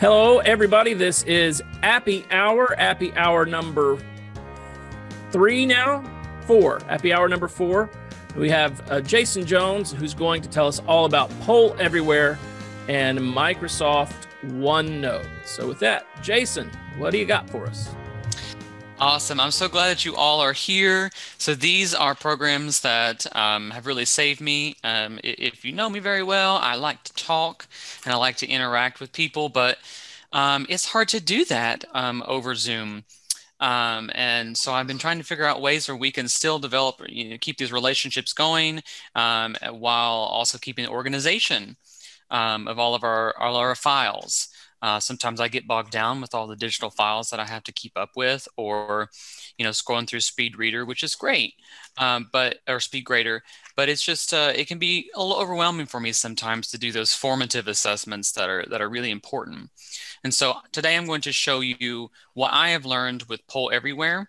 Hello, everybody. This is Appy Hour number 3 now, 4, Appy Hour number 4. We have Jason Jones, who's going to tell us all about PollEverywhere and Microsoft OneNote. So with that, Jason, what do you got for us? Awesome. I'm so glad that you all are here. So these are programs that have really saved me. If you know me very well, I like to talk and I like to interact with people, but it's hard to do that over Zoom. And so I've been trying to figure out ways where we can still develop, keep these relationships going while also keeping organization of all of our files. Sometimes I get bogged down with all the digital files that I have to keep up with, or scrolling through Speed Reader, which is great, or Speed Grader, but it's just it can be a little overwhelming for me sometimes to do those formative assessments that are really important. And so today I'm going to show you what I have learned with PollEverywhere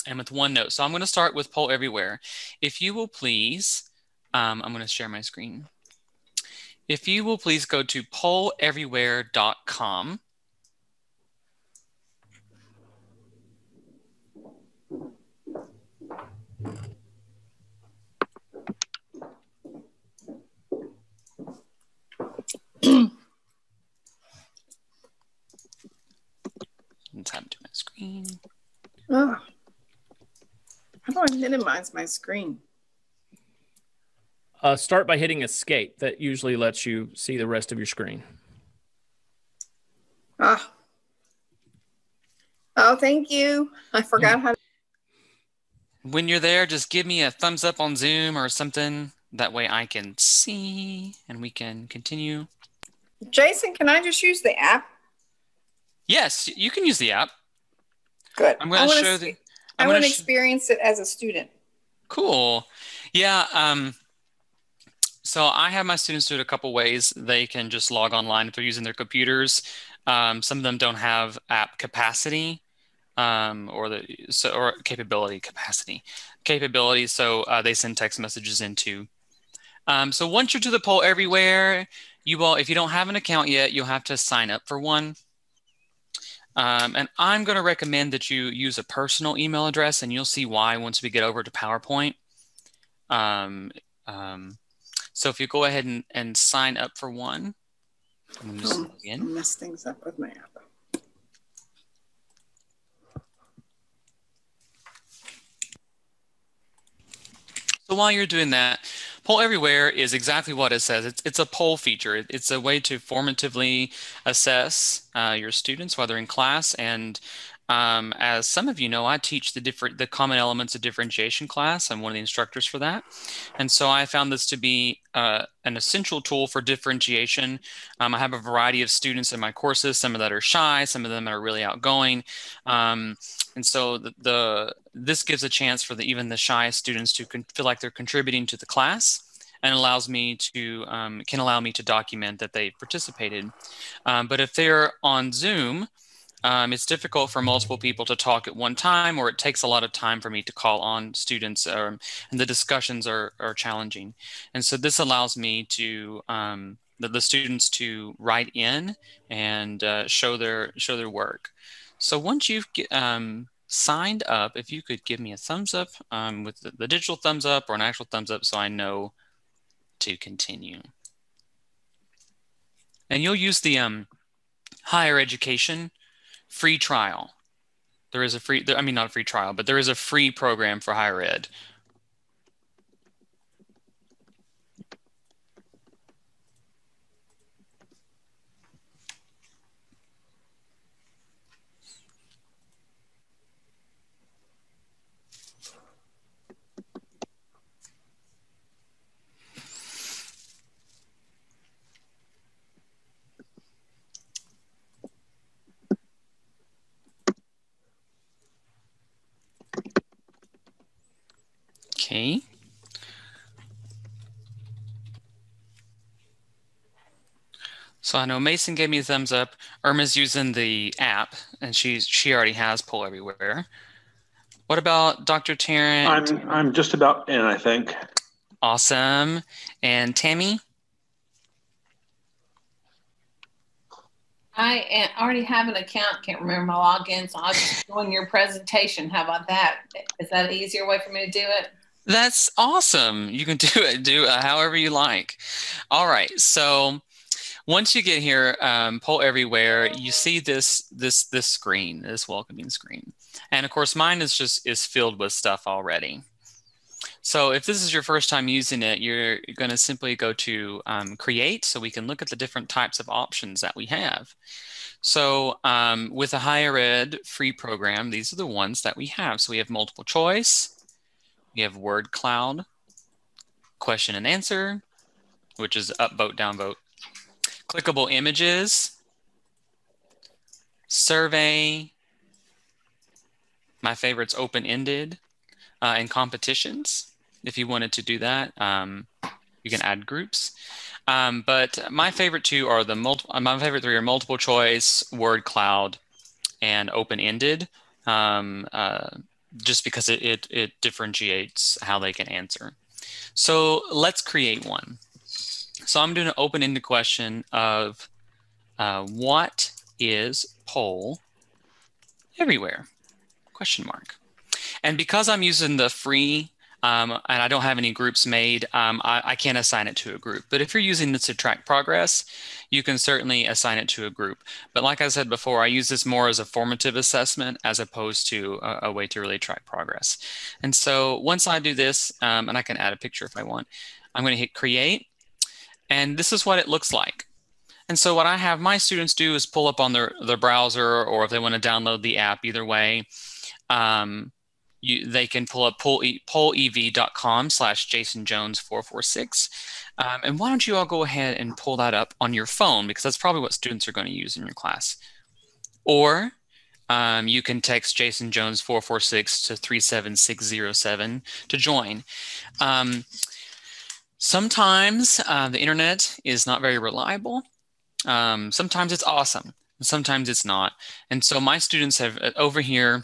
and with OneNote. So I'm going to start with PollEverywhere. If you will please, I'm going to share my screen. If you will please go to PollEverywhere.com. Tap to my screen. Oh. How do I minimize my screen? Start by hitting escape. That usually lets you see the rest of your screen. Oh, thank you. I forgot how to. When you're there, just give me a thumbs up on Zoom or something. That way I can see and we can continue. Jason, can I just use the app? Yes, you can use the app. Good. I'm going to show the. I want to experience it as a student. Cool. Yeah. So I have my students do it a couple ways. They can just log online if they're using their computers. Some of them don't have app capacity or capability. So they send text messages into. So once you're to the PollEverywhere, if you don't have an account yet, you'll have to sign up for one. And I'm going to recommend that you use a personal email address, and you'll see why once we get over to PowerPoint. So if you go ahead and sign up for one, I'm going to just log in. I mess things up with my app. So while you're doing that, PollEverywhere is exactly what it says. It's a poll feature. It's a way to formatively assess your students, whether in class. And as some of you know, I teach the common elements of differentiation class. I'm one of the instructors for that. And so I found this to be an essential tool for differentiation. I have a variety of students in my courses, some of that are shy, some of them are really outgoing. And so this gives a chance for even the shy students to feel like they're contributing to the class, and can allow me to document that they participated. But if they're on Zoom, it's difficult for multiple people to talk at one time, or it takes a lot of time for me to call on students, and the discussions are challenging. And so this allows me to the students to write in and show their work. So once you've signed up, if you could give me a thumbs up with the digital thumbs up or an actual thumbs up, so I know to continue. And you'll use the higher education free trial. There is not a free trial, but there is a free program for higher ed. Okay. So I know Mason gave me a thumbs up. Irma's using the app, and she already has PollEverywhere. What about Dr. Tarrant? I'm just about in, I think. Awesome. And Tammy? already have an account, can't remember my login, so I'll just join your presentation. How about that? Is that an easier way for me to do it? That's awesome. You can do it however you like. All right. So once you get here, Poll Everywhere, you see this screen, this welcoming screen, and of course mine is filled with stuff already. So if this is your first time using it, you're going to simply go to Create, so we can look at the different types of options that we have. So with a higher ed free program, these are the ones that we have. So we have multiple choice. We have word cloud, question and answer, which is up vote, down vote, clickable images, survey, my favorite's open-ended, and competitions. If you wanted to do that, you can add groups. But my favorite two are my favorite three are multiple choice, word cloud, and open-ended. Just because it differentiates how they can answer. So let's create one. So I'm doing an open-ended question of what is poll everywhere? Question mark. And because I'm using the free and I don't have any groups made, I can't assign it to a group. But if you're using this to track progress, you can certainly assign it to a group. But like I said before, I use this more as a formative assessment as opposed to a way to really track progress. And so once I do this, and I can add a picture if I want, I'm going to hit Create. And this is what it looks like. And so what I have my students do is pull up on their browser, or if they want to download the app, either way, they can pull up pollev.com/jasonjones446. And why don't you all go ahead and pull that up on your phone, because that's probably what students are going to use in your class. Or you can text Jason Jones 446 to 37607 to join. Sometimes the internet is not very reliable. Sometimes it's awesome, and sometimes it's not. And so my students have over here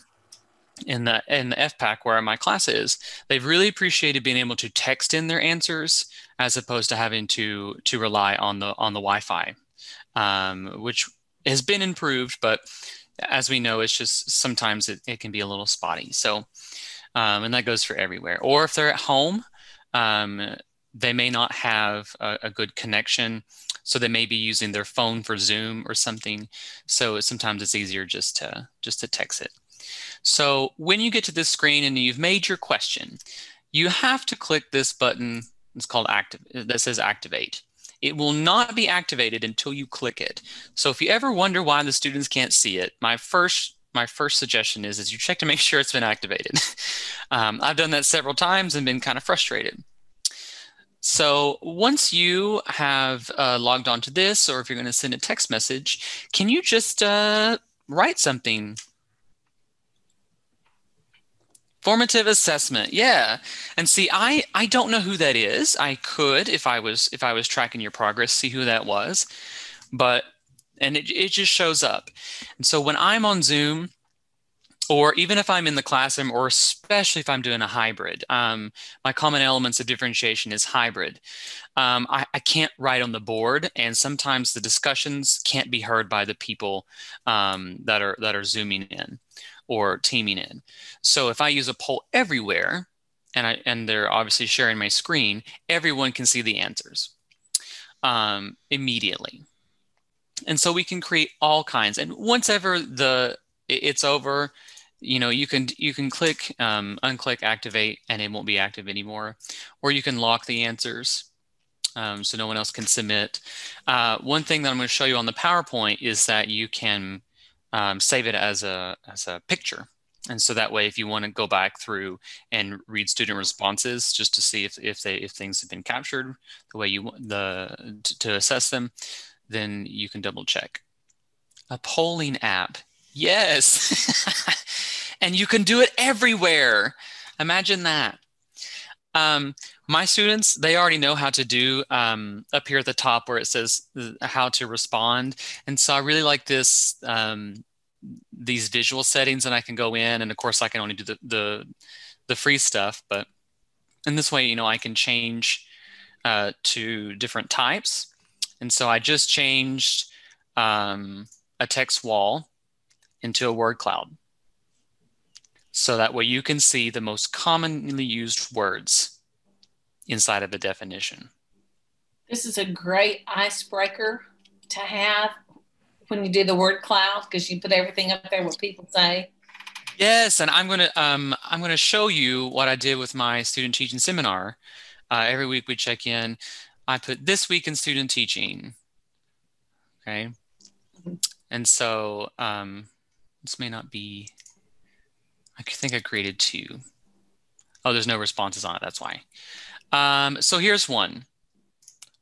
in the FPAC where my class is, they've really appreciated being able to text in their answers as opposed to having to rely on the Wi-Fi, which has been improved, but as we know, it's just sometimes it can be a little spotty. So, and that goes for everywhere. Or if they're at home, they may not have a good connection, so they may be using their phone for Zoom or something. So sometimes it's easier just to text it. So when you get to this screen and you've made your question, you have to click this button. It's called that says Activate. It will not be activated until you click it. So if you ever wonder why the students can't see it, my first suggestion is you check to make sure it's been activated. I've done that several times and been kind of frustrated. So once you have logged on to this, or if you're going to send a text message, can you just write something? Formative assessment, yeah. And see, I don't know who that is. I could, if I was tracking your progress, see who that was, and it just shows up. And so when I'm on Zoom, or even if I'm in the classroom, or especially if I'm doing a hybrid, my common elements of differentiation is hybrid. I can't write on the board, and sometimes the discussions can't be heard by the people that are Zooming in or teaming in. So if I use a poll everywhere, and they're obviously sharing my screen, everyone can see the answers immediately. And so we can create all kinds. And once ever it's over, you can click unclick activate, and it won't be active anymore. Or you can lock the answers so no one else can submit. One thing that I'm going to show you on the PowerPoint is that you can save it as a picture. And so that way, if you want to go back through and read student responses just to see if things have been captured the way you want to assess them, then you can double check. A polling app, yes, and you can do it everywhere. Imagine that. My students, they already know how to do up here at the top where it says how to respond, and so I really like this. These visual settings, and I can go in, and of course I can only do the free stuff, but in this way, I can change to different types. And so I just changed a text wall into a word cloud. So that way you can see the most commonly used words inside of the definition. This is a great icebreaker to have when you do the word cloud, because you put everything up there what people say. Yes, and I'm gonna show you what I did with my student teaching seminar. Every week we check in. I put this week in student teaching. Okay, and so this may not be. I think I created 2. Oh, there's no responses on it. That's why. So here's one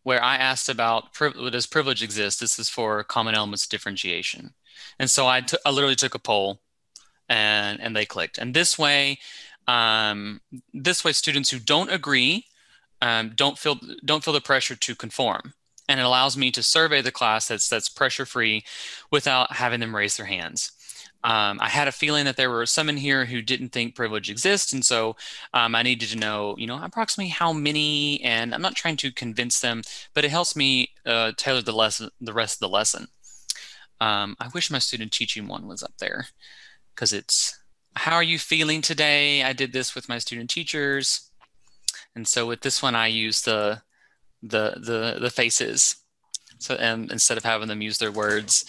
where I asked about does privilege exist? This is for common elements of differentiation. And so I literally took a poll and they clicked. And this way students who don't agree don't feel the pressure to conform. And it allows me to survey the class that's pressure-free without having them raise their hands. I had a feeling that there were some in here who didn't think privilege exists, and so I needed to know, approximately how many. And I'm not trying to convince them, but it helps me tailor the rest of the lesson. I wish my student teaching one was up there, because it's how are you feeling today? I did this with my student teachers, and so with this one I used the faces, so instead of having them use their words.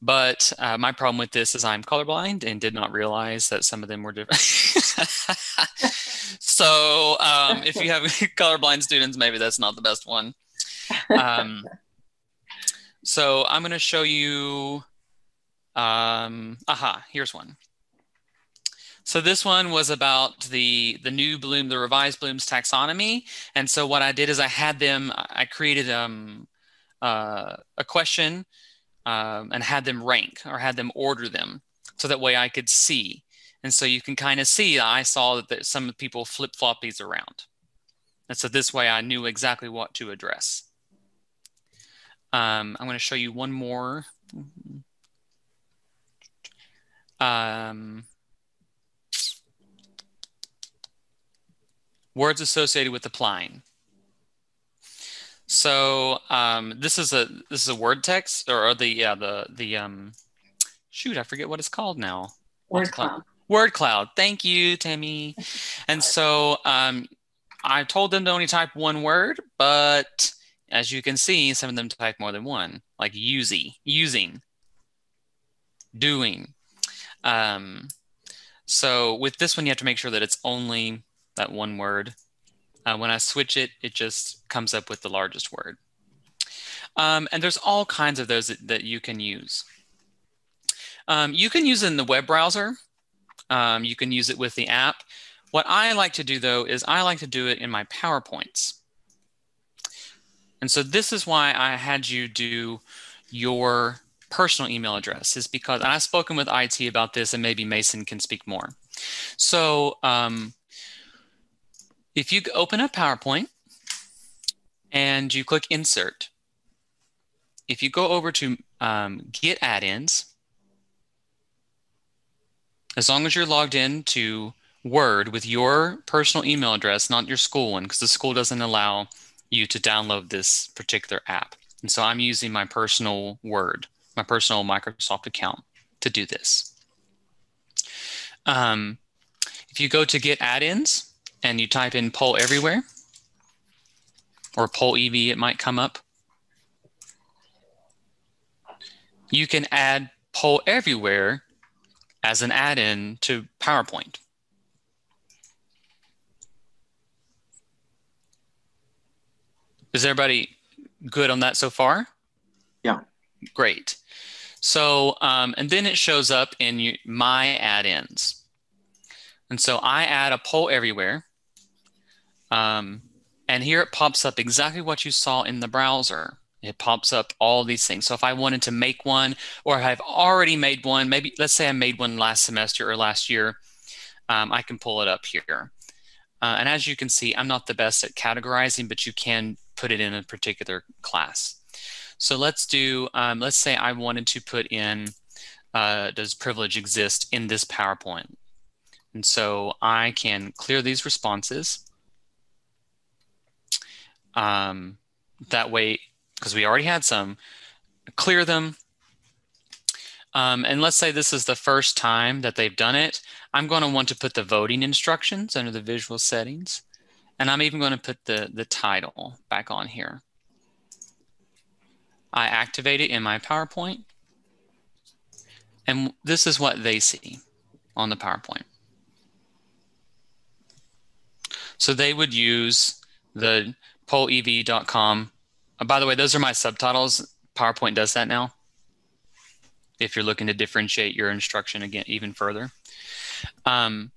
But my problem with this is I'm colorblind and did not realize that some of them were different. So if you have colorblind students, maybe that's not the best one. So I'm going to show you, here's one. So this one was about the new Bloom, the revised Bloom's taxonomy. And so what I did is I created a question and had them rank, or had them order them, so that way I could see. And so you can kind of see, I saw that some people flip-flop these around. And so this way I knew exactly what to address. I'm going to show you one more. Words associated with applying. So this is a word text, or shoot, I forget what it's called now. Word cloud. Word cloud. Thank you, Tammy. And so I told them to only type one word, but as you can see, some of them type more than one, like using, doing. So with this one, you have to make sure that it's only that one word. When I switch it, it just comes up with the largest word. And there's all kinds of those that you can use. You can use it in the web browser. You can use it with the app. What I like to do, though, is I like to do it in my PowerPoints. And so this is why I had you do your personal email address, is because, and I've spoken with IT about this, and maybe Mason can speak more. So if you open up PowerPoint and you click Insert, if you go over to Get Add-ins, as long as you're logged in to Word with your personal email address, not your school one, because the school doesn't allow you to download this particular app. And so I'm using my personal Word, my personal Microsoft account to do this. If you go to Get Add-ins, and you type in PollEverywhere, or PollEv, it might come up. You can add PollEverywhere as an add-in to PowerPoint. Is everybody good on that so far? Yeah. Great. So, and then it shows up in my add-ins. And so I add a PollEverywhere. And here it pops up exactly what you saw in the browser. It pops up all these things. So if I wanted to make one, or I've already made one, maybe let's say I made one last semester or last year, I can pull it up here. And as you can see, I'm not the best at categorizing, but you can put it in a particular class. So let's do, let's say I wanted to put in, does privilege exist in this PowerPoint? And so I can clear these responses. That way, because we already had some, clear them, And let's say this is the first time that they've done it. I'm going to want to put the voting instructions under the visual settings. And I'm even going to put the title back on here. I activate it in my PowerPoint. And this is what they see on the PowerPoint. So they would use the PollEv.com. By the way, those are my subtitles. PowerPoint does that now, if you're looking to differentiate your instruction again even further. And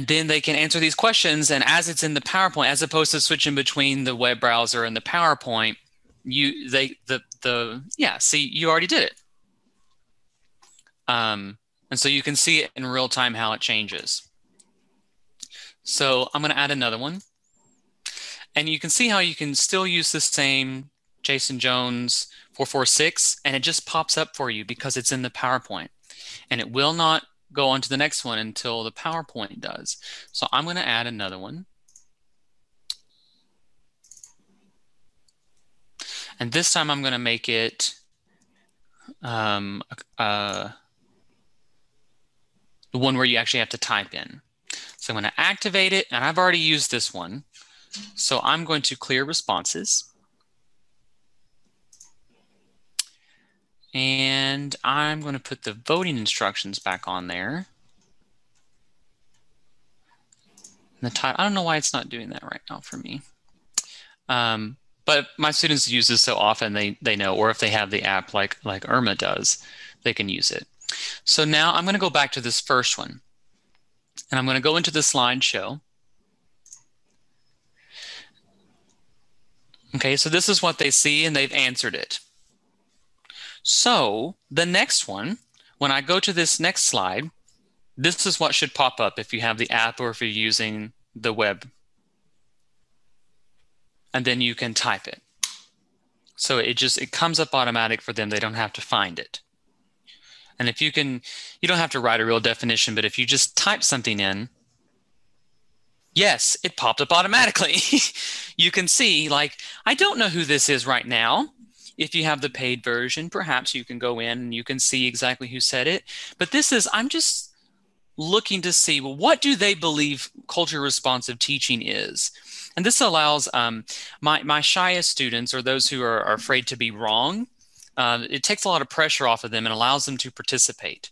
then they can answer these questions, and as it's in the PowerPoint, as opposed to switching between the web browser and the PowerPoint, see, you already did it. And so you can see it in real time how it changes. So I'm going to add another one. And you can see how you can still use the same Jason Jones 446, and it just pops up for you because it's in the PowerPoint. And it will not go on to the next one until the PowerPoint does. So I'm going to add another one. And this time I'm going to make it the one where you actually have to type in. So I'm going to activate it, and I've already used this one. So I'm going to clear responses. And I'm going to put the voting instructions back on there. And the title, I don't know why it's not doing that right now for me. But my students use this so often they know, or if they have the app like Irma does, they can use it. So now I'm going to go back to this first one. And I'm going to go into the slideshow. Okay, so this is what they see, and they've answered it. So the next one, when I go to this next slide, this is what should pop up if you have the app or if you're using the web. And then you can type it. So it comes up automatic for them. They don't have to find it. And if you don't have to write a real definition, but if you just type something in, yes, it popped up automatically. You can see, like, I don't know who this is right now. If you have the paid version, perhaps you can go in and you can see exactly who said it. But this is, I'm just looking to see, well, what do they believe culture responsive teaching is? And this allows my shyest students, or those who are afraid to be wrong, it takes a lot of pressure off of them and allows them to participate.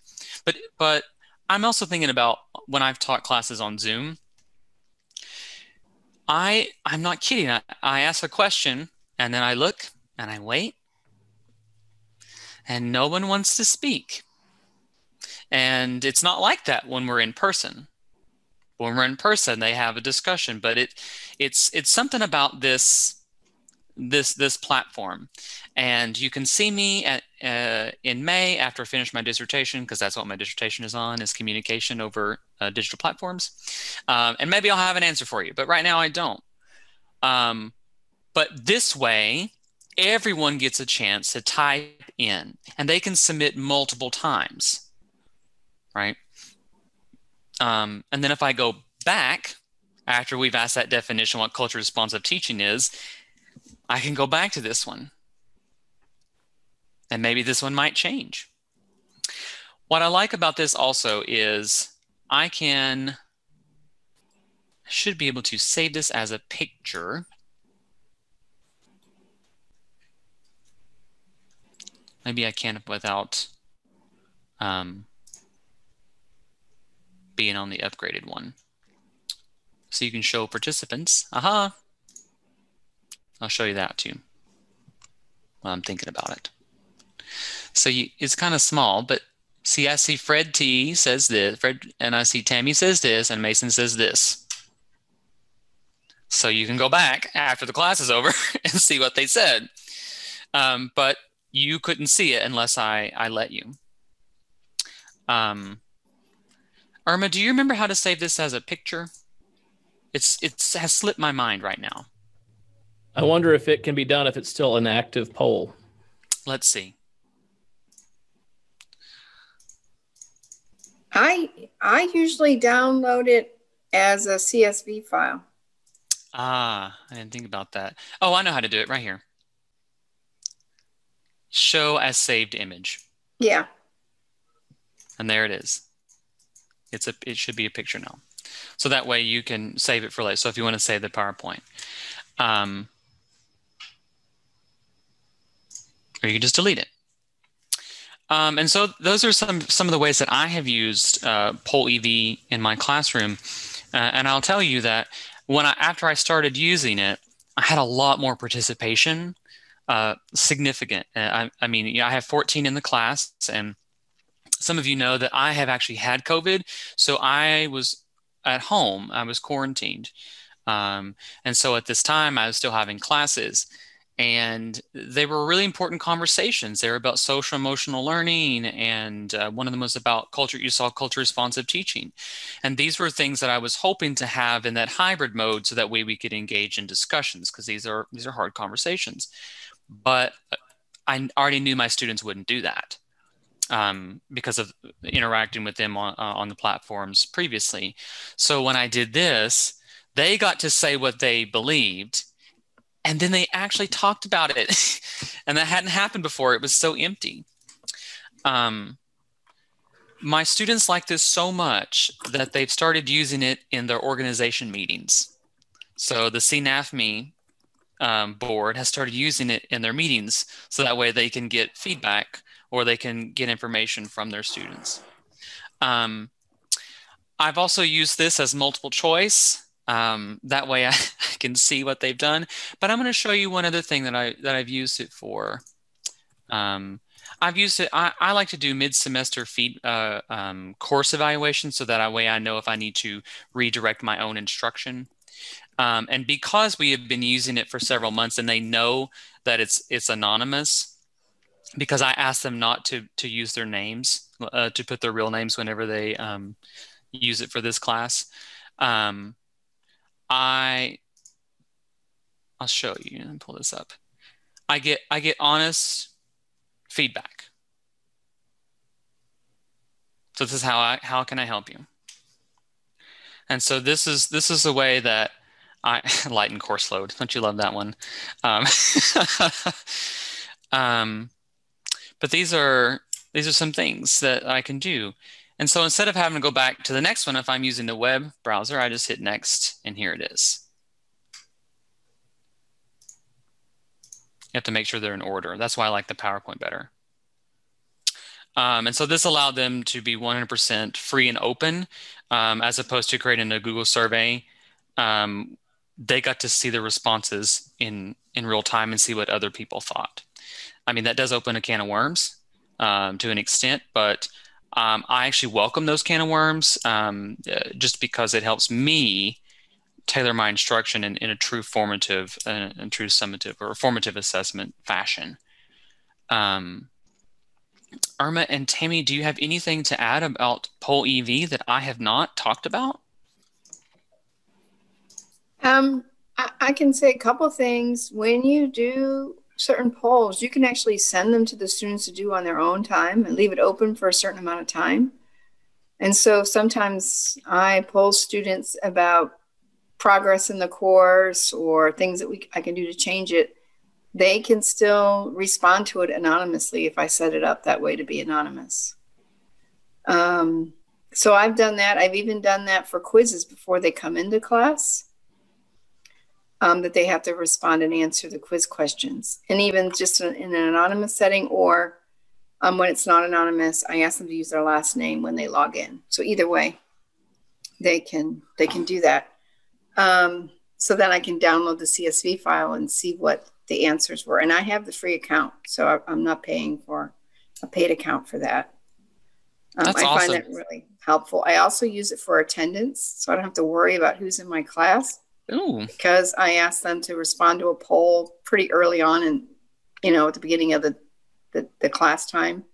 But I'm also thinking about when I've taught classes on Zoom, I'm not kidding. I ask a question and then I look and I wait and no one wants to speak. And it's not like that when we're in person. When we're in person, they have a discussion, but it's something about this platform. And you can see me in May after I finish my dissertation, because that's what my dissertation is on, is communication over digital platforms. And maybe I'll have an answer for you, but right now I don't. But this way, everyone gets a chance to type in, and they can submit multiple times, right? And then if I go back, after we've asked that definition, what culture responsive teaching is, I can go back to this one. And maybe this one might change. What I like about this also is I should be able to save this as a picture. Maybe I can without being on the upgraded one. So you can show participants. Aha! I'll show you that too while I'm thinking about it. So it's kind of small, but see, I see Fred T says this, and I see Tammy says this, and Mason says this. So you can go back after the class is over and see what they said. But you couldn't see it unless I let you. Irma, do you remember how to save this as a picture? It has slipped my mind right now. I wonder if it can be done if it's still an active poll. Let's see. I usually download it as a CSV file. Ah, I didn't think about that. Oh, I know how to do it right here. show as saved image. Yeah. And there it is. It should be a picture now. So that way you can save it for later. So if you want to save the PowerPoint, or you can just delete it. And so those are some of the ways that I have used PollEv in my classroom. And I'll tell you that after I started using it, I had a lot more participation, significant. I mean, I have 14 in the class, and some of you know that I have actually had COVID. So I was at home, I was quarantined. And so at this time I was still having classes, and they were really important conversations. They were about social emotional learning, and one of them was about culture responsive teaching. And these were things that I was hoping to have in that hybrid mode, so that way we could engage in discussions, because these are hard conversations. But I already knew my students wouldn't do that, because of interacting with them on the platforms previously. So when I did this, they got to say what they believed, and then they actually talked about it. And that hadn't happened before. It was so empty. My students like this so much that they've started using it in their organization meetings. So the CNAFME board has started using it in their meetings, so that way they can get feedback, or they can get information from their students. I've also used this as multiple choice. That way I can see what they've done. But I'm going to show you one other thing that I've used it for. I've used it. I like to do mid-semester course evaluation, so that way I know if I need to redirect my own instruction. And because we have been using it for several months, and they know that it's anonymous, because I asked them not to use their names, to put their real names whenever they use it for this class. I'll show you and pull this up. I get honest feedback. So this is how can I help you? And so this is the way that I lighten course load. Don't you love that one? But these are some things that I can do. And so instead of having to go back to the next one, if I'm using the web browser, I just hit next, and here it is. You have to make sure they're in order. That's why I like the PowerPoint better. And so this allowed them to be 100% free and open, as opposed to creating a Google survey. They got to see the responses in real time and see what other people thought. I mean, that does open a can of worms to an extent, but I actually welcome those can of worms, just because it helps me tailor my instruction in a true formative and true summative or formative assessment fashion. Irma and Tammy, do you have anything to add about PollEv that I have not talked about? I can say a couple things. When you do certain polls, you can actually send them to the students to do on their own time and leave it open for a certain amount of time. And so sometimes I poll students about progress in the course or things that I can do to change it. They can still respond to it anonymously if I set it up that way to be anonymous. So I've done that. I've even done that for quizzes before they come into class, that they have to respond and answer the quiz questions. And even just in an anonymous setting, or when it's not anonymous, I ask them to use their last name when they log in. So either way, they can do that. So then I can download the CSV file and see what the answers were. And I have the free account, so I'm not paying for a paid account for that. That's I awesome. find that really helpful. I also use it for attendance, so I don't have to worry about who's in my class. Ooh. Because I asked them to respond to a poll pretty early on, and at the beginning of the class time.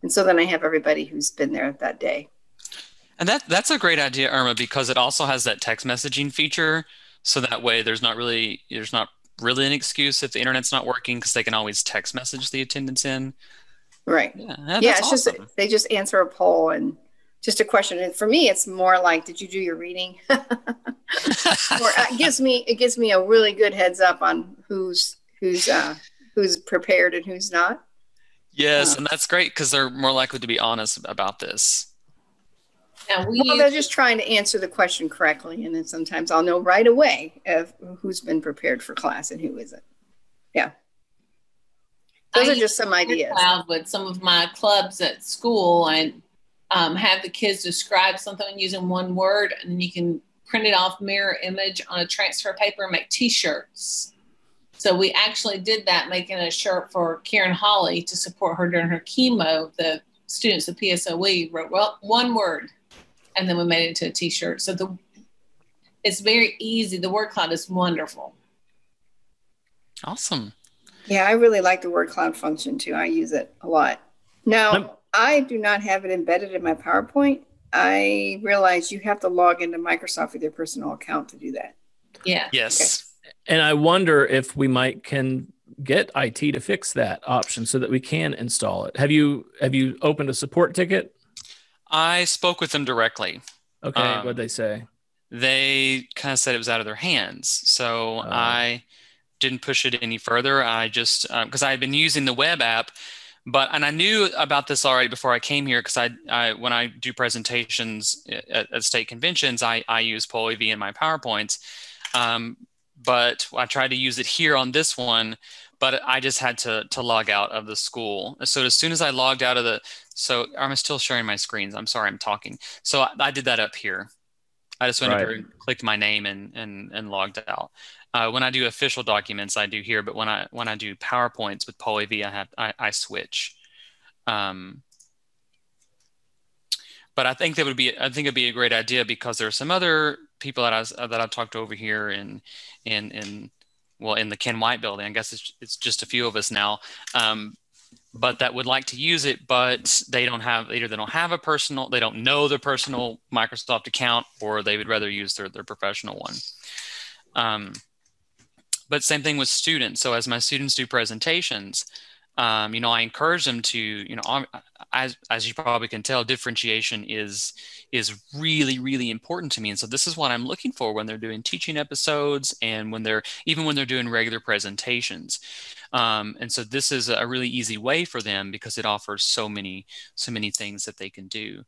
And so then I have everybody who's been there that day. And that's a great idea, Irma, because it also has that text messaging feature. So that way there's not really an excuse if the internet's not working, because they can always text message the attendance in. Right. Yeah, that's it's awesome. just they just answer a poll and just a question. And for me, it's more like, did you do your reading? Or it gives me a really good heads up on who's prepared and who's not. Yes, and that's great because they're more likely to be honest about this. Now Well, they're just trying to answer the question correctly, and then sometimes I'll know right away of who's been prepared for class and who isn't. Yeah. Those are just some ideas. With some of my clubs at school, and have the kids describe something using one word, and then you can print it off mirror image on a transfer paper and make t-shirts. So we actually did that, making a shirt for Karen Holly to support her during her chemo. The students of PSOE wrote one word, and then we made it into a t-shirt. So it's very easy. The word cloud is wonderful. Awesome. Yeah, I really like the word cloud function too. I use it a lot. Now, I do not have it embedded in my PowerPoint. I realize you have to log into Microsoft with your personal account to do that. Yeah. Yes. Okay. And I wonder if we can get IT to fix that option so that we can install it. Have you opened a support ticket? I spoke with them directly. Okay, what'd they say? They kind of said it was out of their hands. So I didn't push it any further. I just, because I had been using the web app, and I knew about this already before I came here, because I when I do presentations at state conventions, I use PollEv in my PowerPoints. But I tried to use it here on this one, but I just had to log out of the school. So as soon as I logged out of so I'm still sharing my screens. I'm sorry, I'm talking. So I did that up here. I just went up here and clicked my name and logged out. When I do official documents, I do here, but when I do PowerPoints with PollEv, I switch. But I think it'd be a great idea, because there are some other people that I've talked to over here in the Ken White building. I guess it's just a few of us now, but that would like to use it, but they don't have they don't know their personal Microsoft account, or they would rather use their professional one. But same thing with students. So as my students do presentations, I encourage them to, as you probably can tell, differentiation is really, really important to me. And so this is what I'm looking for when they're doing teaching episodes, and when they're doing regular presentations. And so this is a really easy way for them, because it offers so many things that they can do.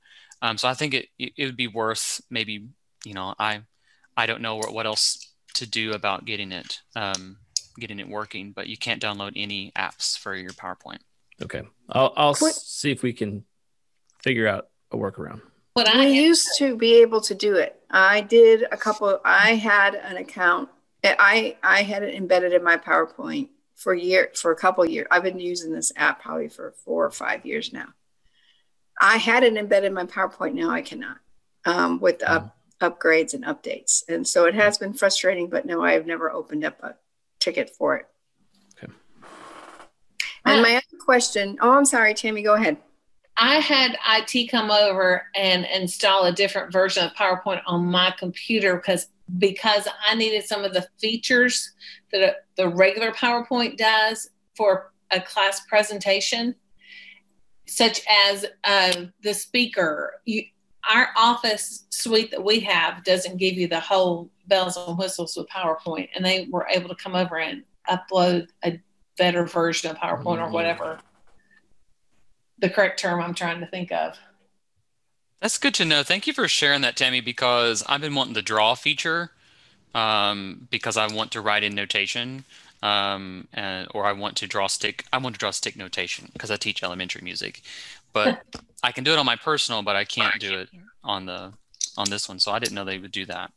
So I think it would be worth maybe, I don't know what else to do about getting it working, but you can't download any apps for your PowerPoint. Okay. I'll see if we can figure out a workaround. We used to be able to do it. I had an account. I had it embedded in my PowerPoint for a couple of years. I've been using this app probably for 4 or 5 years now. I had it embedded in my PowerPoint. Now I cannot, with upgrades and updates. And so it has been frustrating, but no, I have never opened up a ticket for it. Okay. And my other question, I'm sorry, Tammy, go ahead. I had IT come over and install a different version of PowerPoint on my computer because I needed some of the features that the regular PowerPoint does for a class presentation, such as the speaker. Our Office suite that we have doesn't give you the whole bells and whistles with PowerPoint, and they were able to come over and upload a better version of PowerPoint, or whatever the correct term I'm trying to think of. That's good to know. Thank you for sharing that, Tammy, because I've been wanting the draw feature, because I want to write in notation, or I want to draw stick notation because I teach elementary music. But I can do it on my personal, but I can't do it on this one. So I didn't know they would do that.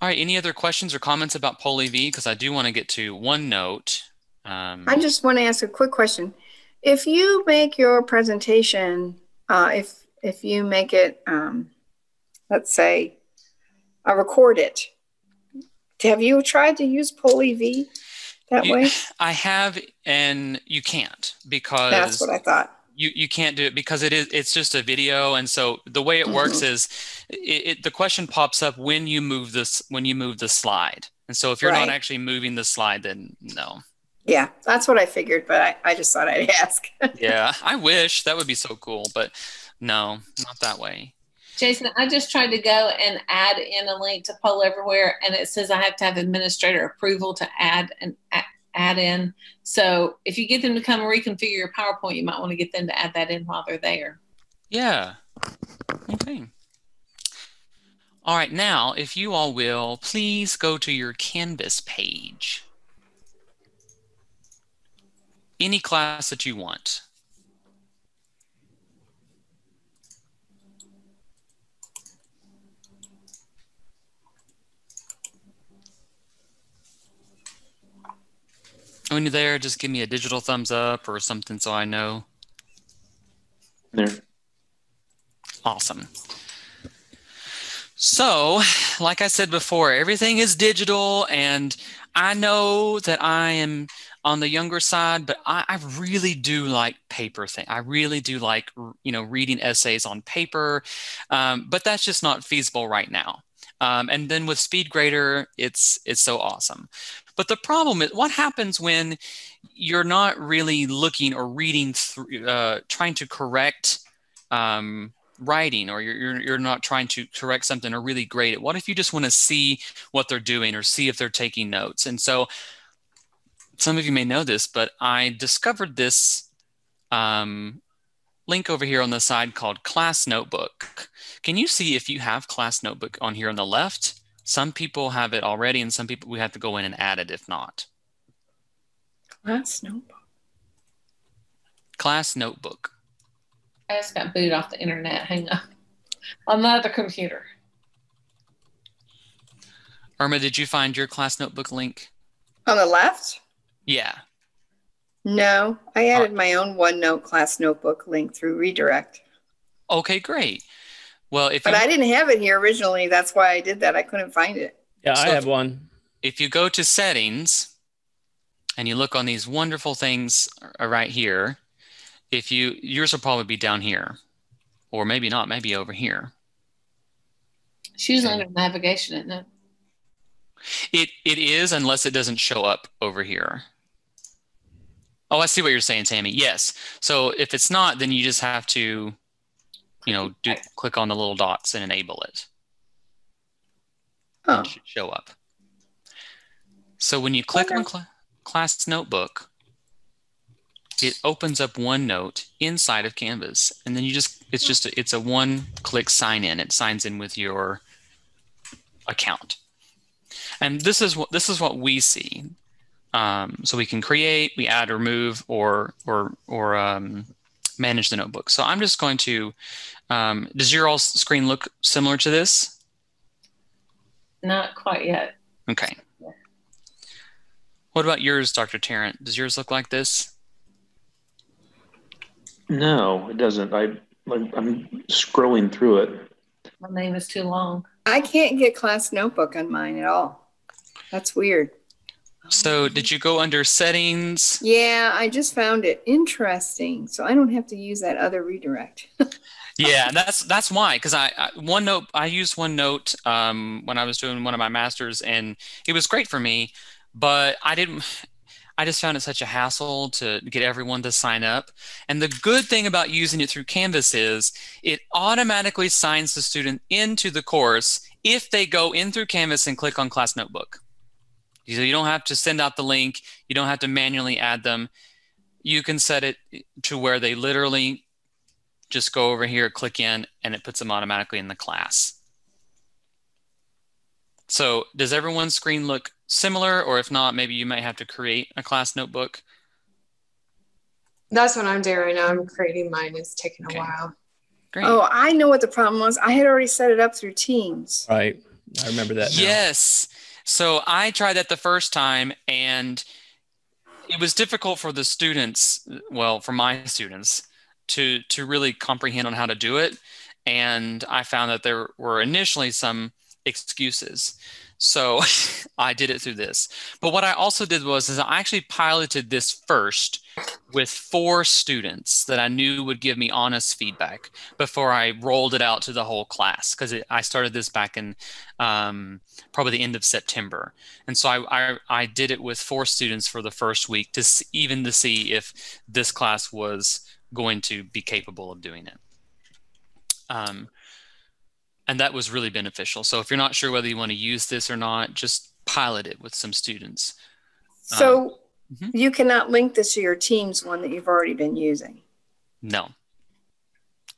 All right. Any other questions or comments about PollEv? Because I do want to get to OneNote. I just want to ask a quick question. If you make your presentation, if you make it, let's say, record it, have you tried to use PollEv that way? I have, and you can't, because that's what I thought. You can't do it because it's just a video, and so the way it works is the question pops up when you move the slide, and so if you're not actually moving the slide, then no. Yeah, that's what I figured, but I just thought I'd ask. Yeah, I wish that would be so cool, but no, not that way. Jason, I just tried to go and add in a link to PollEverywhere, and it says I have to have administrator approval to add add in. So if you get them to come reconfigure your PowerPoint, you might want to get them to add that in while they're there. Yeah. Okay. All right, now, if you all will, please go to your Canvas page. Any class that you want. When you're there, just give me a digital thumbs up or something so I know. There. Awesome. So, like I said before, everything is digital, and I know that I am on the younger side, but I really do like paper thing. I really do like, reading essays on paper, but that's just not feasible right now. And then with SpeedGrader, it's so awesome. But the problem is, what happens when you're not really looking or reading through, trying to correct writing, or you're not trying to correct something or really grade it? What if you just want to see what they're doing or see if they're taking notes? And so some of you may know this, but I discovered this link over here on the side called Class Notebook. Can you see if you have Class Notebook on here on the left? Some people have it already, and some people we have to go in and add it if not. Class Notebook. Class Notebook. I just got booted off the internet. Hang on. On my other computer. Irma, did you find your Class Notebook link? On the left? Yeah. No, I added my own OneNote Class Notebook link through redirect. Okay, great. Well, but I didn't have it here originally. That's why I did that. I couldn't find it. Yeah, I have one. If you go to settings and you look on these wonderful things right here, yours will probably be down here, or maybe not, maybe over here. She's under navigation, isn't it? It is, unless it doesn't show up over here. Oh, I see what you're saying, Tammy. Yes. So if it's not, then you just have to, click on the little dots and enable it. Oh. It should show up. So when you click on Class Notebook, it opens up OneNote inside of Canvas, and then it's a one-click sign in. It signs in with your account, and this is what we see. So we can create, we add, or move, or manage the notebook. So I'm just going to. Does your all screen look similar to this? Not quite yet. Okay. What about yours, Dr. Tarrant? Does yours look like this? No, it doesn't. I'm scrolling through it. My name is too long. I can't get Class Notebook on mine at all. That's weird. So did you go under settings? Yeah, I just found it interesting. So I don't have to use that other redirect. Yeah, that's why, because I used OneNote when I was doing one of my masters, and it was great for me, but I just found it such a hassle to get everyone to sign up. And the good thing about using it through Canvas is it automatically signs the student into the course if they go in through Canvas and click on Class Notebook. So you don't have to send out the link. You don't have to manually add them. You can set it to where they literally just go over here, click in, and it puts them automatically in the class. So does everyone's screen look similar? Or if not, maybe you might have to create a Class Notebook. That's what I'm doing right now. I'm creating mine. It's taking a while. Great. Oh, I know what the problem was. I had already set it up through Teams. Right. I remember that now. Yes. So I tried that the first time, and it was difficult for the students, well, for my students, to really comprehend on how to do it. And I found that there were initially some excuses. So I did it through this. But what I also did was I actually piloted this first with 4 students that I knew would give me honest feedback before I rolled it out to the whole class, because I started this back in probably the end of September. And so I did it with 4 students for the first week to see if this class was going to be capable of doing it. And that was really beneficial. So if you're not sure whether you want to use this or not, just pilot it with some students. So You cannot link this to your Teams one that you've already been using. No.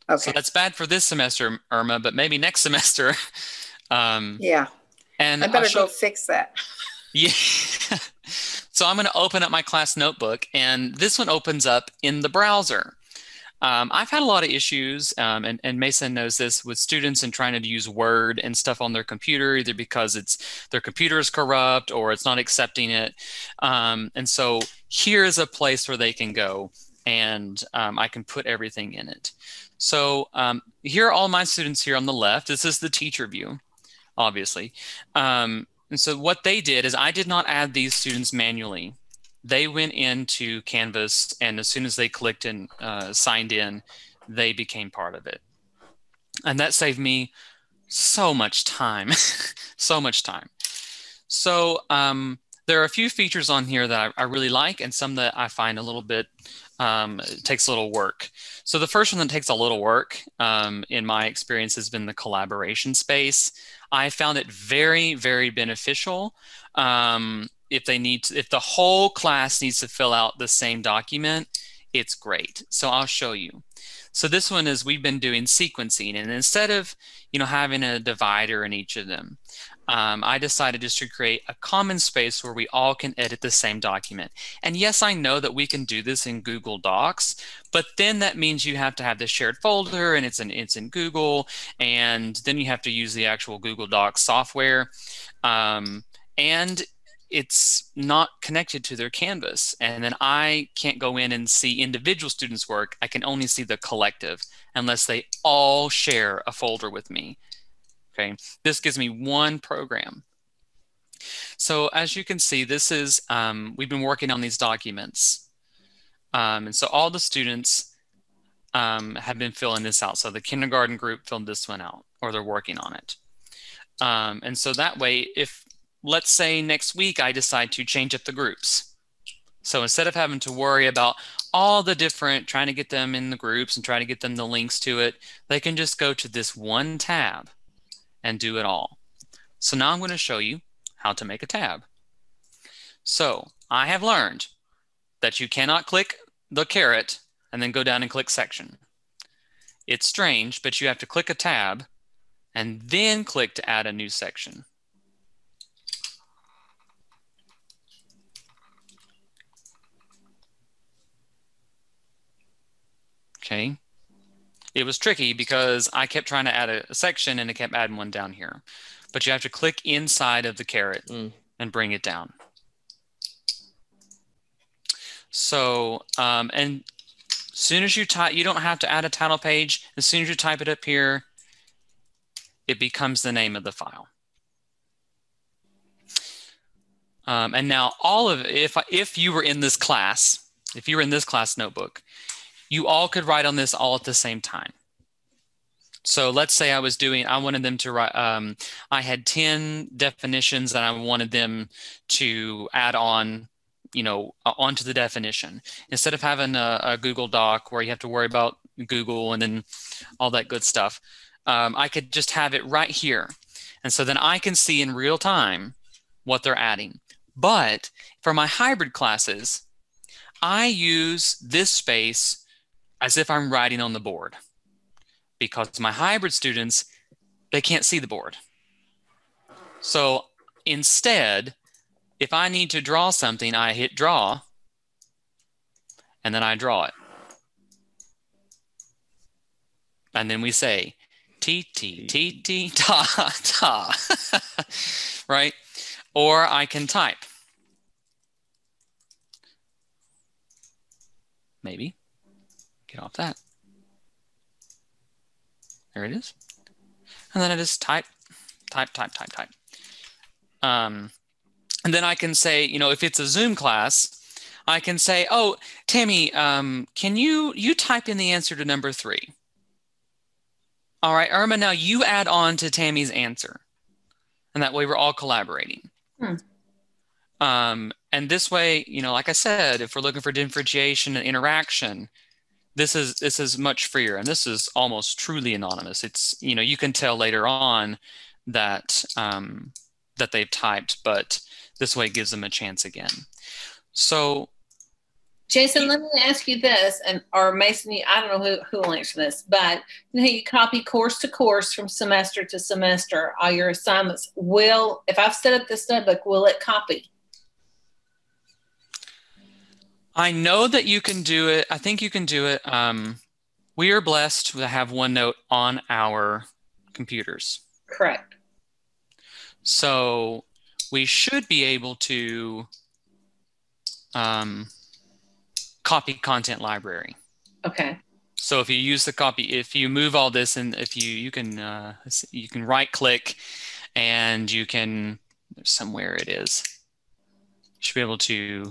Okay. So that's bad for this semester, Irma, but maybe next semester. Yeah. And I better go fix that. Yeah. So I'm going to open up my class notebook, and this one opens up in the browser. I've had a lot of issues, and Mason knows this, with students and trying to use Word and stuff on their computer, either because their computer is corrupt or it's not accepting it. And so here is a place where they can go, and I can put everything in it. So here are all my students here on the left. This is the teacher view, obviously. And so what they did is, I did not add these students manually. They went into Canvas, and as soon as they clicked and signed in, they became part of it. And that saved me so much time, so much time. So there are a few features on here that I really like, and some that I find a little bit, it takes a little work. So the first one that takes a little work, in my experience, has been the collaboration space. I found it very, very beneficial. If the whole class needs to fill out the same document, it's great. So I'll show you. So this one is, we've been doing sequencing, and instead of having a divider in each of them, I decided just to create a common space where we all can edit the same document. And yes, I know that we can do this in Google Docs, but then that means you have to have the shared folder, and it's in Google, and then you have to use the actual Google Docs software, and it's not connected to their Canvas. And then I can't go in and see individual students' work. I can only see the collective unless they all share a folder with me. Okay, this gives me one program. So as you can see, this is, we've been working on these documents. And so all the students have been filling this out. So the kindergarten group filled this one out, or they're working on it. And so that way, if, let's say next week I decide to change up the groups. So instead of having to worry about all the different, trying to get them in the groups and trying to get them the links to it, they can just go to this one tab and do it all. So now I'm going to show you how to make a tab. So I have learned that you cannot click the caret and then go down and click section. It's strange, but you have to click a tab and then click to add a new section. Okay. It was tricky because I kept trying to add a section and it kept adding one down here. But you have to click inside of the caret and bring it down. So, and as soon as you type, you don't have to add a title page. As soon as you type it up here, it becomes the name of the file. And now all of it, if you were in this class, if you were in this class notebook, you all could write on this all at the same time. So let's say I wanted them to write, I had 10 definitions and I wanted them to add on, onto the definition. Instead of having a Google Doc where you have to worry about Google and then all that good stuff, I could just have it right here. And so then I can see in real time what they're adding. But for my hybrid classes, I use this space as if I'm writing on the board, because my hybrid students, they can't see the board. So instead, if I need to draw something, I hit draw, and then I draw it. And then we say, T, T, T, T, ta, ta, right? Or I can type. Maybe. Get off that. There it is. And then I just type. And then I can say, if it's a Zoom class, I can say, oh, Tammy, can you type in the answer to number 3? All right, Irma, now you add on to Tammy's answer. And that way we're all collaborating. And this way, like I said, if we're looking for differentiation and interaction, this is much freer, and this is almost truly anonymous. It's, you can tell later on that that they've typed, but this way it gives them a chance again. So Jason, let me ask you this, or Mason, I don't know who will answer this, but you copy course to course from semester to semester, all your assignments. If I've set up this notebook, will it copy? I know that you can do it. I think you can do it. We are blessed to have OneNote on our computers. Correct. So we should be able to copy content library. Okay. So if you use the copy, if you move all this, and if you can right click, and you can, somewhere it is. You should be able to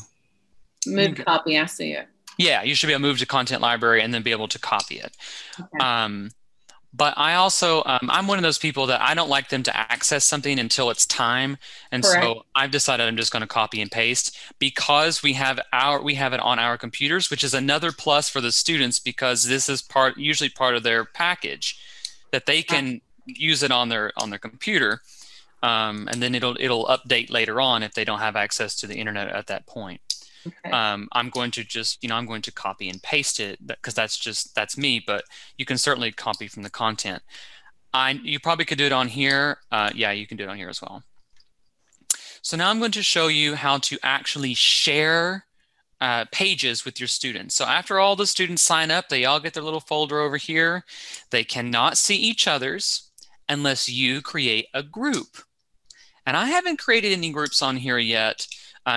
move copy. I see it. Yeah, you should be able to move to content library and then be able to copy it. Okay. But I also, I'm one of those people that I don't like them to access something until it's time. And Correct. So I've decided I'm just going to copy and paste because we have it on our computers, which is another plus for the students because this is usually part of their package that they can use it on their computer. And then it'll update later on if they don't have access to the internet at that point. Okay. I'm going to just, I'm going to copy and paste it because that's me, but you can certainly copy from the content. You probably could do it on here. Yeah, you can do it on here as well. So now I'm going to show you how to actually share pages with your students. So after all the students sign up, they all get their little folder over here. They cannot see each other's unless you create a group. And I haven't created any groups on here yet.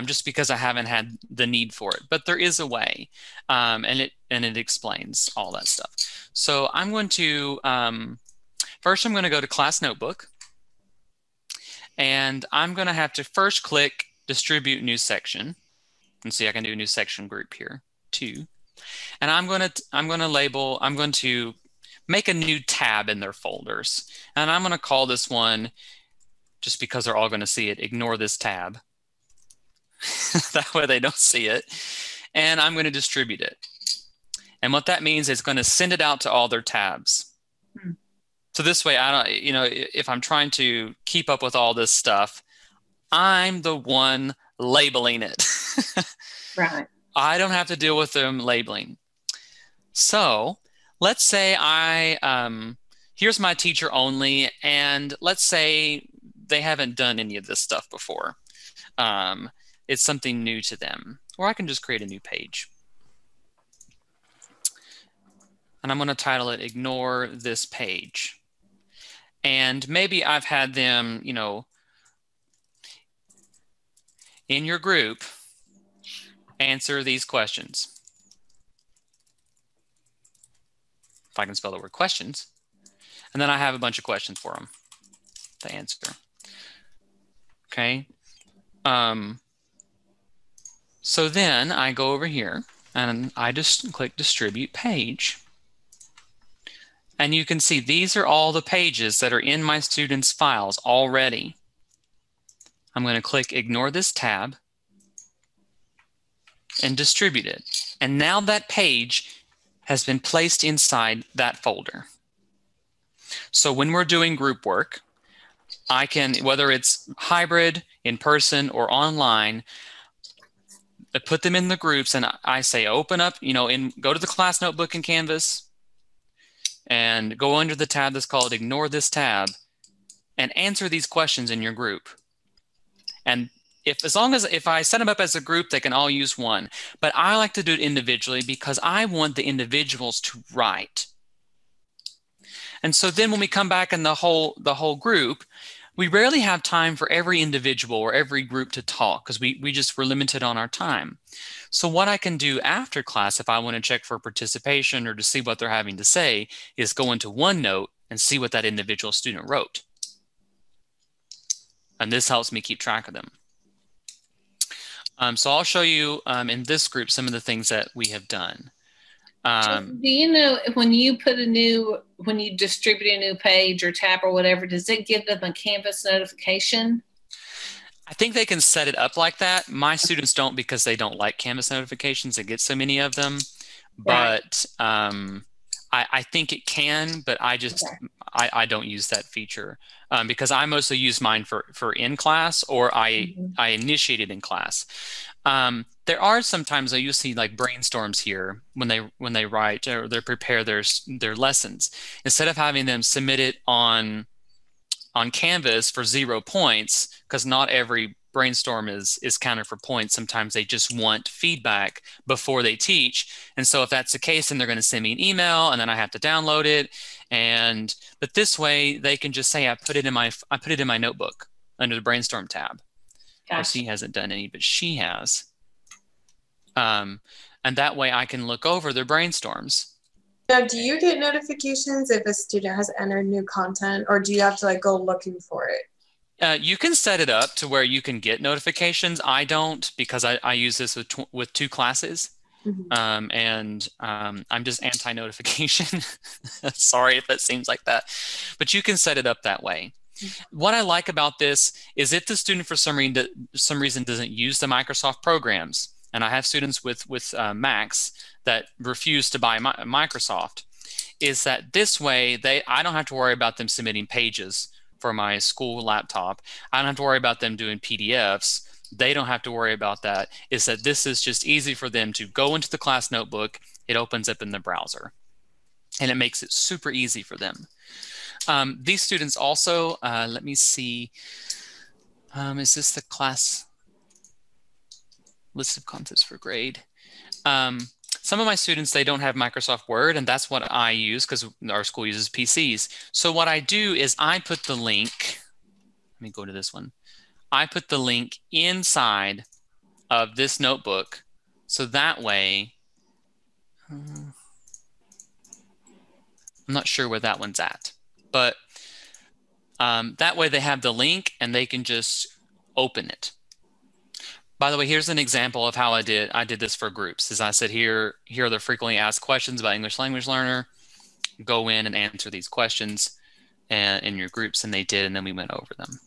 Just because I haven't had the need for it, but there is a way, and it explains all that stuff. So I'm going to first I'm going to go to Class Notebook, and I'm going to have to first click Distribute New Section, and see I can do a new section group here too, and I'm going to make a new tab in their folders, and I'm going to call this one, just because they're all going to see it, Ignore This Tab. That way they don't see it. And I'm going to distribute it. And what that means is it's going to send it out to all their tabs. So this way, if I'm trying to keep up with all this stuff, I'm the one labeling it. Right. I don't have to deal with them labeling. So let's say here's my teacher only, and let's say they haven't done any of this stuff before. It's something new to them, or I can just create a new page. And I'm going to title it Ignore This Page. And maybe I've had them, in your group, answer these questions. If I can spell the word questions. And then I have a bunch of questions for them to answer. Okay. So then I go over here and I just click Distribute Page. And you can see these are all the pages that are in my students' files already. I'm going to click Ignore This Tab and distribute it. And now that page has been placed inside that folder. So when we're doing group work, I can, whether it's hybrid, in person, or online, put them in the groups, and I say open up, go to the class notebook in Canvas and go under the tab that's called Ignore This Tab and answer these questions in your group. And if I set them up as a group, they can all use one. But I like to do it individually because I want the individuals to write. And so then when we come back in the whole group, we rarely have time for every individual or every group to talk because we're limited on our time. So what I can do after class, if I want to check for participation or to see what they're having to say, is go into OneNote and see what that individual student wrote. And this helps me keep track of them. So I'll show you in this group some of the things that we have done. Do you know when you distribute a new page or tab or whatever, does it give them a Canvas notification? I think they can set it up like that. My students don't because they don't like Canvas notifications. They get so many of them. But I think it can, but I don't use that feature because I mostly use mine for in class, or I initiate it in class. There are sometimes though you see like brainstorms here when they write or they prepare their lessons. Instead of having them submit it on Canvas for 0 points, because not every brainstorm is counted for points. Sometimes they just want feedback before they teach. And so if that's the case, then they're going to send me an email and then I have to download it. But this way they can just say, I put it in my notebook under the brainstorm tab. Gotcha. Or he hasn't done any, but she has. And that way I can look over their brainstorms. Now, do you get notifications if a student has entered new content, or do you have to like go looking for it? You can set it up to where you can get notifications. I don't, because I use this with 2 classes. Mm-hmm. I'm just anti-notification. Sorry if that seems like that, but you can set it up that way. What I like about this is if the student for some reason doesn't use the Microsoft programs, and I have students with Macs that refuse to buy Microsoft, is that this way I don't have to worry about them submitting pages for my school laptop. I don't have to worry about them doing PDFs. They don't have to worry about that. Is that this is just easy for them to go into the class notebook. It opens up in the browser, and it makes it super easy for them. These students also, let me see, is this the class list of concepts for grade? Some of my students, they don't have Microsoft Word, and that's what I use because our school uses PCs. So what I do is I put the link, let me go to this one. I put the link inside of this notebook. So that way, I'm not sure where that one's at, but that way they have the link and they can just open it. By the way, here's an example of how I did this for groups. As I said, here are the frequently asked questions about English language learner. Go in and answer these questions in your groups, and they did, and then we went over them.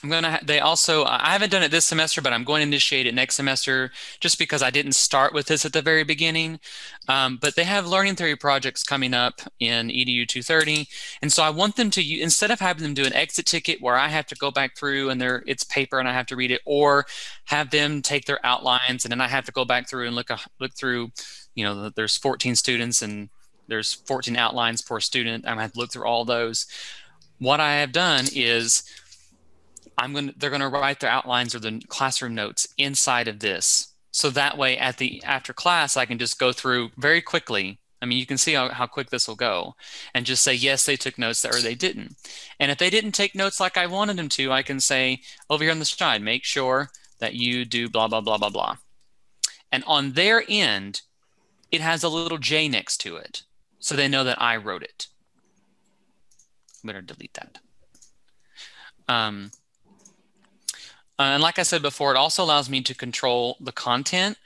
I haven't done it this semester, but I'm going to initiate it next semester just because I didn't start with this at the very beginning. But they have learning theory projects coming up in EDU 230. And so I want them to, instead of having them do an exit ticket where I have to go back through and it's paper and I have to read it, or have them take their outlines and then I have to go back through and look through, there's 14 students and there's 14 outlines per student. I'm going to have to look through all those. What I have done is they're going to write their outlines or the classroom notes inside of this. So that way after class, I can just go through very quickly. I mean, you can see how quick this will go and just say, yes, they took notes or they didn't. And if they didn't take notes like I wanted them to, I can say over here on the side, make sure that you do blah, blah, blah, blah, blah. And on their end, it has a little J next to it. So they know that I wrote it. I better delete that. And like I said before, it also allows me to control the content,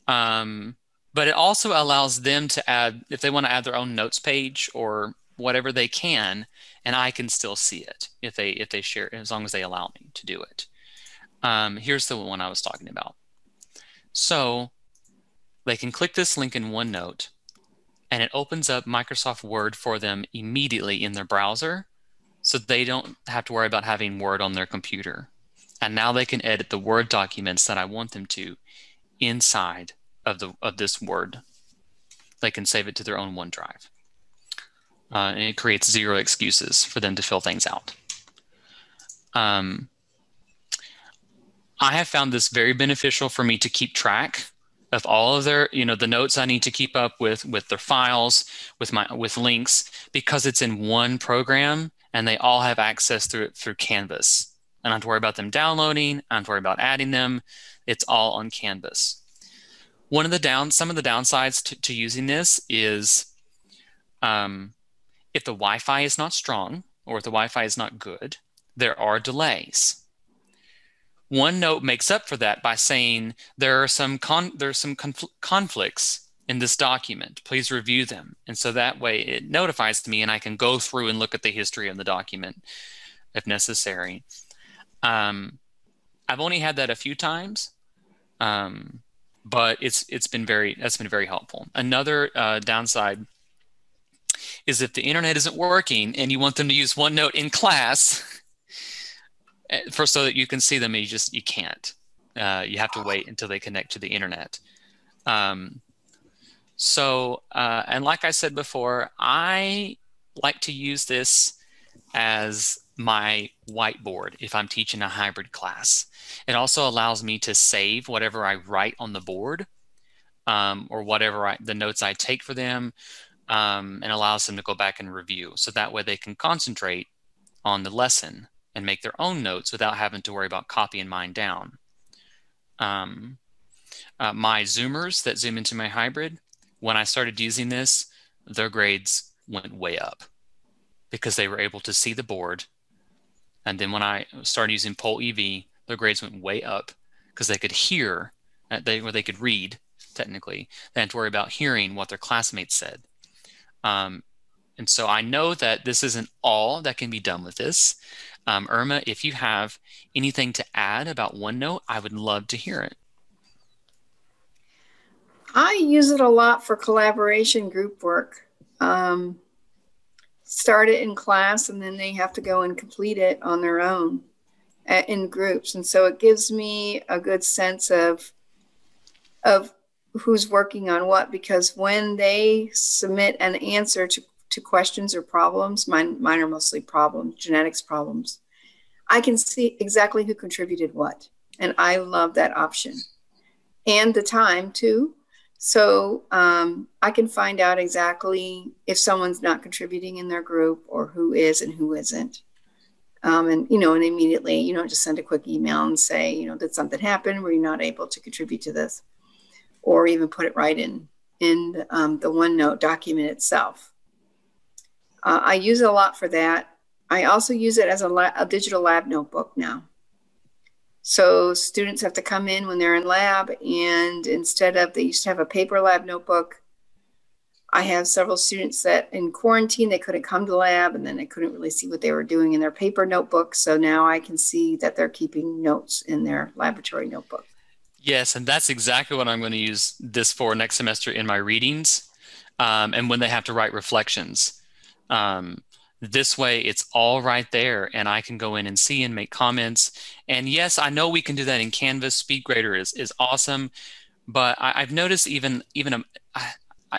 but it also allows them to add, if they want to add their own notes page or whatever they can, and I can still see it if they share, as long as they allow me to do it. Here's the one I was talking about. So they can click this link in OneNote, and it opens up Microsoft Word for them immediately in their browser, so they don't have to worry about having Word on their computer. And now they can edit the Word documents that I want them to inside of this Word. They can save it to their own OneDrive. And it creates 0 excuses for them to fill things out. I have found this very beneficial for me to keep track of all of their, the notes I need to keep up with their files, with links, because it's in one program and they all have access through Canvas. I don't have to worry about them downloading. I don't have to worry about adding them. It's all on Canvas. Some of the downsides to using this is if the Wi-Fi is not strong or if the Wi-Fi is not good, there are delays. OneNote makes up for that by saying there are some conflicts in this document. Please review them. And so that way it notifies me and I can go through and look at the history of the document if necessary. I've only had that a few times, but that's been very helpful. Another downside is if the internet isn't working and you want them to use OneNote in class so that you can see them, you can't. You have to wait until they connect to the internet. And like I said before, I like to use this as my whiteboard if I'm teaching a hybrid class. It also allows me to save whatever I write on the board, or whatever the notes I take for them, and allows them to go back and review. So that way they can concentrate on the lesson and make their own notes without having to worry about copying mine down. My Zoomers that zoom into my hybrid, when I started using this, their grades went way up because they were able to see the board. And then when I started using PollEv, their grades went way up because they could hear, they could read, technically. They had to worry about hearing what their classmates said. And so I know that this isn't all that can be done with this. Irma, if you have anything to add about OneNote, I would love to hear it. I use it a lot for collaboration group work. Start it in class and then they have to go and complete it on their own in groups. And so it gives me a good sense of who's working on what, because when they submit an answer to questions or problems, mine are mostly problems, genetics problems, I can see exactly who contributed what. And I love that option. And the time too. So I can find out exactly if someone's not contributing in their group or who is and who isn't. And immediately, you don't just send a quick email and say, did something happen? Were you not able to contribute to this? Or even put it right in the OneNote document itself. I use it a lot for that. I also use it as a digital lab notebook now. So students have to come in when they're in lab, and instead of, they used to have a paper lab notebook. I have several students that in quarantine, they couldn't come to lab, and then they couldn't really see what they were doing in their paper notebook. So now I can see that they're keeping notes in their laboratory notebook. Yes, and that's exactly what I'm going to use this for next semester in my readings, and when they have to write reflections. This way, it's all right there, and I can go in and see and make comments. And yes, I know we can do that in Canvas. SpeedGrader is awesome, but I've noticed even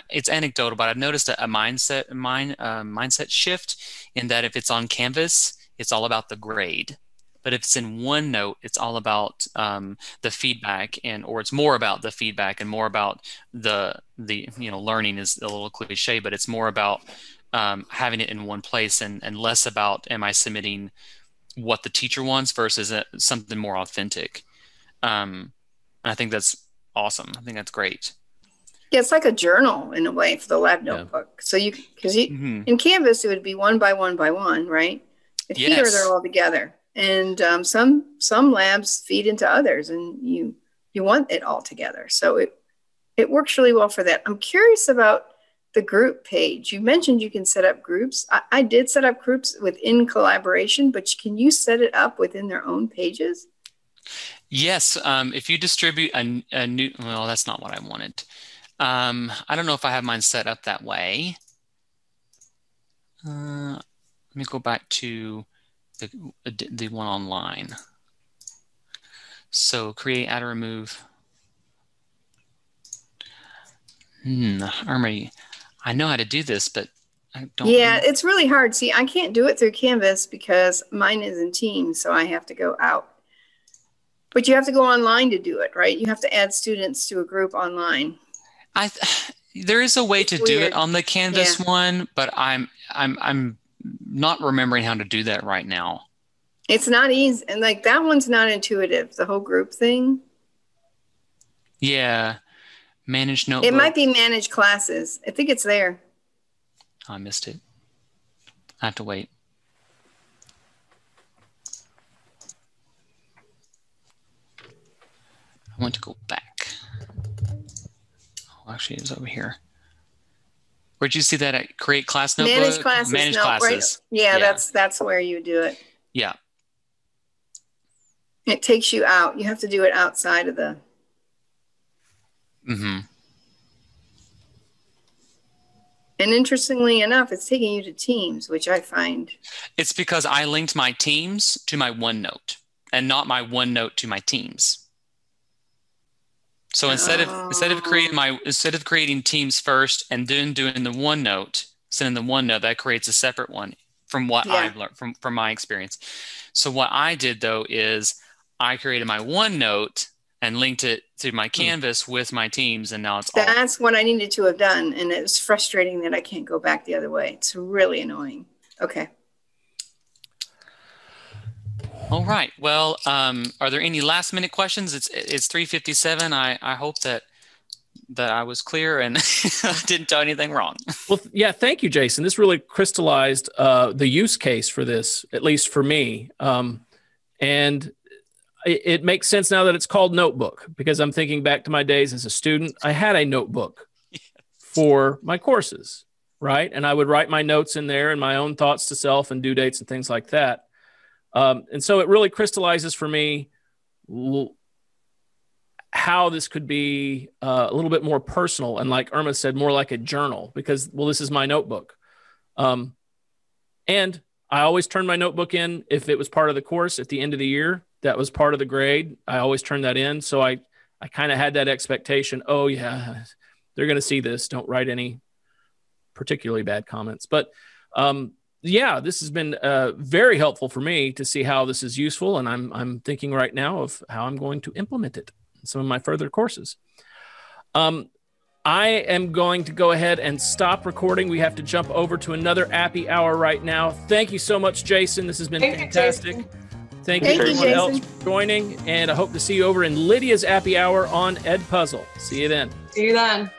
it's anecdotal, but I've noticed a mindset shift in that if it's on Canvas, it's all about the grade. But if it's in OneNote, it's all about the feedback, or it's more about the feedback and more about the learning is a little cliche, but it's more about having it in one place and less about am I submitting what the teacher wants versus something more authentic. And I think that's awesome. I think that's great. Yeah, it's like a journal in a way for the lab notebook. So in Canvas, it would be one by one by one, right? But here they're all together. And some labs feed into others, and you want it all together. So it works really well for that. I'm curious about the group page. You mentioned you can set up groups. I did set up groups within collaboration, but can you set it up within their own pages? Yes. If you distribute a new, well, that's not what I wanted. I don't know if I have mine set up that way. Let me go back to the one online. So create, add, or remove. I know how to do this, but I don't. Yeah, it's really hard. See, I can't do it through Canvas because mine is in Teams, so I have to go out. But you have to go online to do it, right? You have to add students to a group online. There is a way to do it on the Canvas one, but I'm not remembering how to do that right now. It's not easy, and like that one's not intuitive. The whole group thing. Yeah. Manage notebook. It might be manage classes. I think it's there. Oh, I missed it. I have to wait. I want to go back. Oh, actually, it was over here. Where'd you see that at Create Class Notebook? Manage classes. Manage classes. Right. Yeah, that's where you do it. Yeah. It takes you out. You have to do it outside of the. Mm-hmm. And interestingly enough, it's taking you to Teams, which I find. It's because I linked my Teams to my OneNote and not my OneNote to my Teams. So instead of creating teams first and then doing the OneNote, sending the OneNote, that creates a separate one from what I've learned from my experience. So what I did though is I created my OneNote and linked it to my Canvas with my teams, and now That's what I needed to have done, and it was frustrating that I can't go back the other way. It's really annoying. Okay. All right. Well, are there any last minute questions? It's 3:57. I hope that I was clear and didn't do anything wrong. Well, yeah, thank you, Jason. This really crystallized the use case for this, at least for me. And it makes sense now that it's called Notebook, because I'm thinking back to my days as a student. I had a notebook for my courses, right? And I would write my notes in there and my own thoughts to self and due dates and things like that. And so it really crystallizes for me how this could be a little bit more personal. And like Irma said, more like a journal, because, well, this is my notebook. And I always turned my notebook in if it was part of the course at the end of the year. That was part of the grade. I always turned that in. So I kind of had that expectation. Oh yeah, they're going to see this. Don't write any particularly bad comments. But yeah, this has been very helpful for me to see how this is useful. And I'm thinking right now of how I'm going to implement it in some of my further courses. I am going to go ahead and stop recording. We have to jump over to another Appy Hour right now. Thank you so much, Jason. This has been fantastic. Thank you everyone else for joining, and I hope to see you over in Lydia's Appy Hour on Ed Puzzle. See you then. See you then.